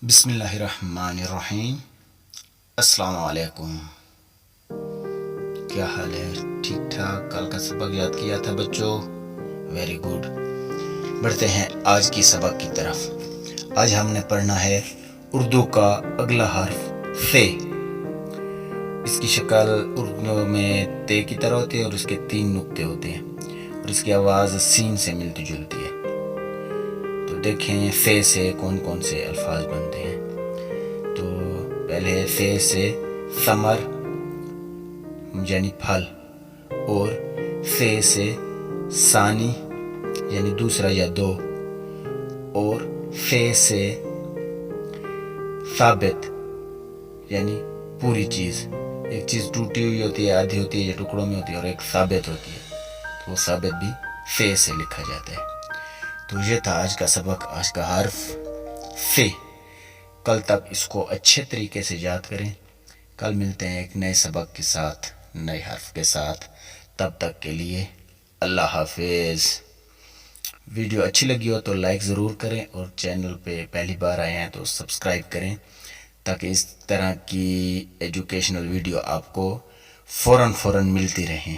بسم اللہ الرحمن الرحیم۔ السلام علیکم، کیا حال ہے؟ ٹھیک ٹھاک؟ کل کا سبق یاد کیا تھا بچوں؟ Very good. بڑھتے ہیں آج کی سبق کی طرف۔ آج ہم نے پڑھنا ہے اردو کا اگلا حرف ث۔ اس کی شکل اردو میں تے کی طرح ہوتی ہے اور اس کے 3 نقطے ہوتے ہیں اور اس کی آواز سین سے ملتی جلتی ہے۔ تو دیکھیں ث سے کون کون سے الفاظ بنتے ہیں۔ تو پہلے ث سے ثمر یعنی پھل، اور ث سے ثانی یعنی دوسرا یا دو، اور ث سے ثابت یعنی پوری چیز۔ ایک چیز ٹوٹی ہوئی ہوتی ہے، آدھی ہوتی ہے یا ٹکڑوں میں ہوتی ہے، اور ایک ثابت ہوتی ہے، تو وہ ثابت بھی ث سے لکھا جاتا ہے۔ تو یہ تھا آج کا سبق، آج کا حرف ث۔ کل تک اس کو اچھے طریقے سے یاد کریں۔ کل ملتے ہیں ایک نئے سبق کے ساتھ، نئے حرف کے ساتھ۔ تب تک کے لیے اللہ حافظ۔ ویڈیو اچھی لگی ہو تو لائک ضرور کریں، اور چینل پہ پہلی بار آئے ہیں تو سبسکرائب کریں، تاکہ اس طرح کی ایجوکیشنل ویڈیو آپ کو فوراً ملتی رہیں۔